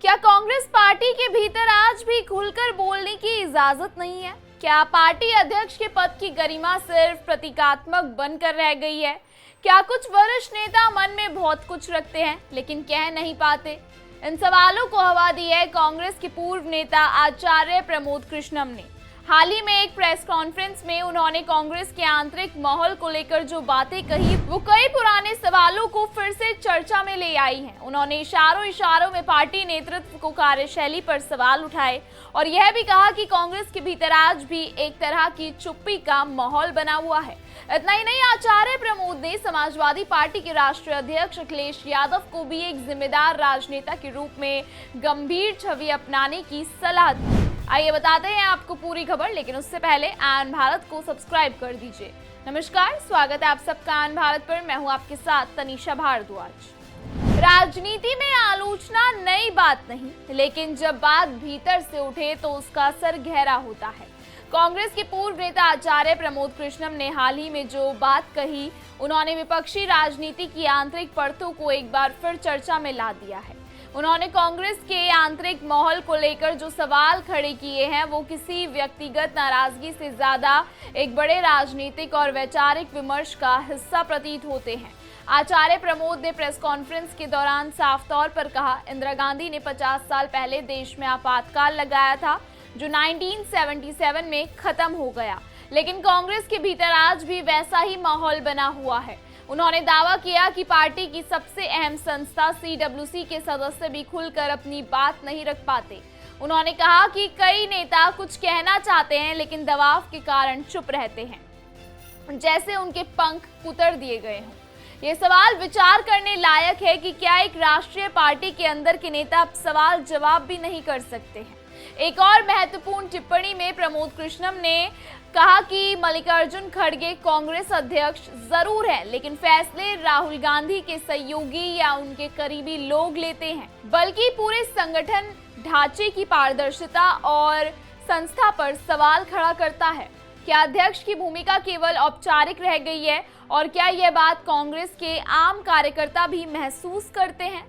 क्या कांग्रेस पार्टी के भीतर आज भी खुलकर बोलने की इजाजत नहीं है? क्या पार्टी अध्यक्ष के पद की गरिमा सिर्फ प्रतीकात्मक बनकर रह गई है? क्या कुछ वरिष्ठ नेता मन में बहुत कुछ रखते हैं लेकिन कह नहीं पाते? इन सवालों को हवा दी है कांग्रेस के पूर्व नेता आचार्य प्रमोद कृष्णम ने। हाल ही में एक प्रेस कॉन्फ्रेंस में उन्होंने कांग्रेस के आंतरिक माहौल को लेकर जो बातें कही वो कई पुराने सवालों को फिर से चर्चा में ले आई हैं। उन्होंने इशारों में पार्टी नेतृत्व को कार्यशैली पर सवाल उठाए और यह भी कहा कि कांग्रेस के भीतर आज भी एक तरह की चुप्पी का माहौल बना हुआ है। इतना ही नहीं, आचार्य प्रमोद ने समाजवादी पार्टी के राष्ट्रीय अध्यक्ष अखिलेश यादव को भी एक जिम्मेदार राजनेता के रूप में गंभीर छवि अपनाने की सलाह दी। आइए बताते हैं आपको पूरी खबर, लेकिन उससे पहले आन भारत को सब्सक्राइब कर दीजिए। नमस्कार, स्वागत है आप सबका आन भारत पर। मैं हूं आपके साथ तनीषा भारद्वाज। राजनीति में आलोचना नई बात नहीं, लेकिन जब बात भीतर से उठे तो उसका असर गहरा होता है। कांग्रेस के पूर्व नेता आचार्य प्रमोद कृष्णम ने हाल ही में जो बात कही, उन्होंने विपक्षी राजनीति की आंतरिक परतों को एक बार फिर चर्चा में ला दिया है। उन्होंने कांग्रेस के आंतरिक माहौल को लेकर जो सवाल खड़े किए हैं वो किसी व्यक्तिगत नाराजगी से ज्यादा एक बड़े राजनीतिक और वैचारिक विमर्श का हिस्सा प्रतीत होते हैं। आचार्य प्रमोद ने प्रेस कॉन्फ्रेंस के दौरान साफ तौर पर कहा, इंदिरा गांधी ने 50 साल पहले देश में आपातकाल लगाया था जो 1977 में खत्म हो गया, लेकिन कांग्रेस के भीतर आज भी वैसा ही माहौल बना हुआ है। उन्होंने दावा किया कि पार्टी की सबसे अहम संस्था CWC के सदस्य भी खुलकर अपनी बात नहीं रख पाते। उन्होंने कहा कि कई नेता कुछ कहना चाहते हैं लेकिन दबाव के कारण चुप रहते हैं, जैसे उनके पंख कुतर दिए गए हों। ये सवाल विचार करने लायक है कि क्या एक राष्ट्रीय पार्टी के अंदर के नेता सवाल जवाब भी नहीं कर सकते हैं। एक और महत्वपूर्ण टिप्पणी में प्रमोद कृष्णम ने कहा कि मल्लिकार्जुन खड़गे कांग्रेस अध्यक्ष जरूर है, लेकिन फैसले राहुल गांधी के सहयोगी या उनके करीबी लोग लेते हैं, बल्कि पूरे संगठन ढांचे की पारदर्शिता और संस्था पर सवाल खड़ा करता है। क्या अध्यक्ष की भूमिका केवल औपचारिक रह गई है और क्या यह बात कांग्रेस के आम कार्यकर्ता भी महसूस करते हैं?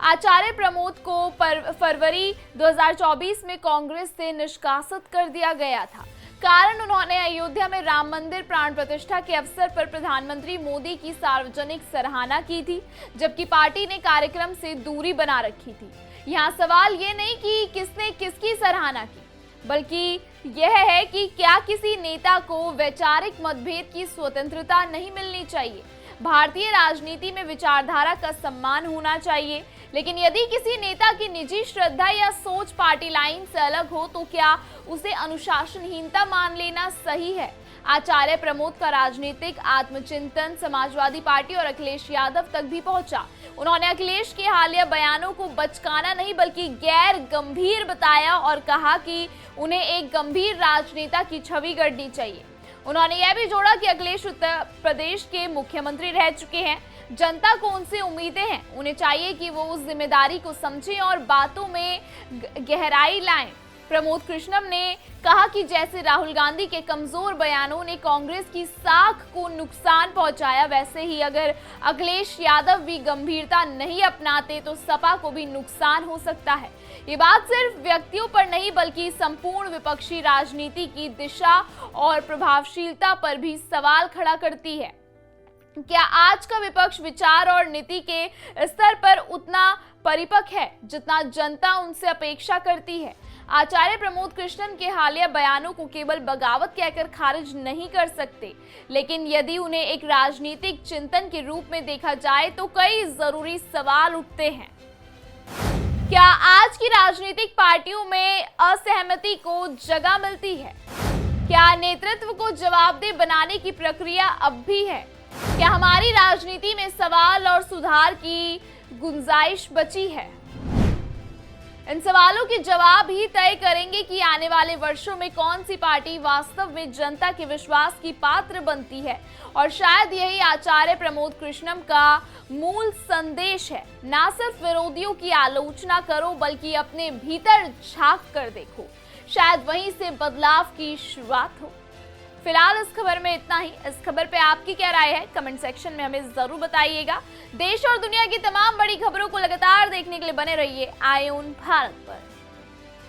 आचार्य प्रमोद को फरवरी 2024 में कांग्रेस से निष्कासित कर दिया गया था। कारण, उन्होंने अयोध्या में राम मंदिर प्राण प्रतिष्ठा के अवसर पर प्रधानमंत्री मोदी की सार्वजनिक सराहना की थी, जबकि पार्टी ने कार्यक्रम से दूरी बना रखी थी। यहाँ सवाल ये नहीं कि किसने किसकी सराहना की, बल्कि यह है कि क्या किसी नेता को वैचारिक मतभेद की स्वतंत्रता नहीं मिलनी चाहिए। भारतीय राजनीति में विचारधारा का सम्मान होना चाहिए, लेकिन यदि किसी नेता की निजी श्रद्धा या सोच पार्टी लाइन से अलग हो तो क्या उसे अनुशासनहीनता मान लेना सही है? आचार्य प्रमोद का राजनीतिक आत्मचिंतन समाजवादी पार्टी और अखिलेश यादव तक भी पहुंचा। उन्होंने अखिलेश के हालिया बयानों को बचकाना नहीं बल्कि गैर गंभीर बताया और कहा कि उन्हें एक गंभीर राजनेता की छवि गढ़नी चाहिए। उन्होंने यह भी जोड़ा कि अखिलेश उत्तर प्रदेश के मुख्यमंत्री रह चुके हैं, जनता को उनसे उम्मीदें हैं, उन्हें चाहिए कि वो उस जिम्मेदारी को समझें और बातों में गहराई लाएं। प्रमोद कृष्णम ने कहा कि जैसे राहुल गांधी के कमजोर बयानों ने कांग्रेस की साख को नुकसान पहुंचाया, वैसे ही अगर अखिलेश यादव भी गंभीरता नहीं अपनाते तो सपा को भी नुकसान हो सकता है। ये बात सिर्फ व्यक्तियों पर नहीं बल्कि संपूर्ण विपक्षी राजनीति की दिशा और प्रभावशीलता पर भी सवाल खड़ा करती है। क्या आज का विपक्ष विचार और नीति के स्तर पर उतना परिपक्व है जितना जनता उनसे अपेक्षा करती है? आचार्य प्रमोद कृष्णन के हालिया बयानों को केवल बगावत कहकर खारिज नहीं कर सकते, लेकिन यदि उन्हें एक राजनीतिक चिंतन के रूप में देखा जाए तो कई जरूरी सवाल उठते हैं। क्या आज की राजनीतिक पार्टियों में असहमति को जगह मिलती है? क्या नेतृत्व को जवाबदेह बनाने की प्रक्रिया अब भी है? क्या हमारी राजनीति में सवाल और सुधार की गुंजाइश बची है? इन सवालों के जवाब ही तय करेंगे कि आने वाले वर्षों में कौन सी पार्टी वास्तव में जनता के विश्वास की पात्र बनती है। और शायद यही आचार्य प्रमोद कृष्णम का मूल संदेश है। ना सिर्फ विरोधियों की आलोचना करो बल्कि अपने भीतर झांक कर देखो, शायद वहीं से बदलाव की शुरुआत हो। फिलहाल इस खबर में इतना ही। इस खबर पे आपकी क्या राय है, कमेंट सेक्शन में हमें जरूर बताइएगा। देश और दुनिया की तमाम बड़ी खबरों को लगातार देखने के लिए बने रहिए आईऑन भारत पर।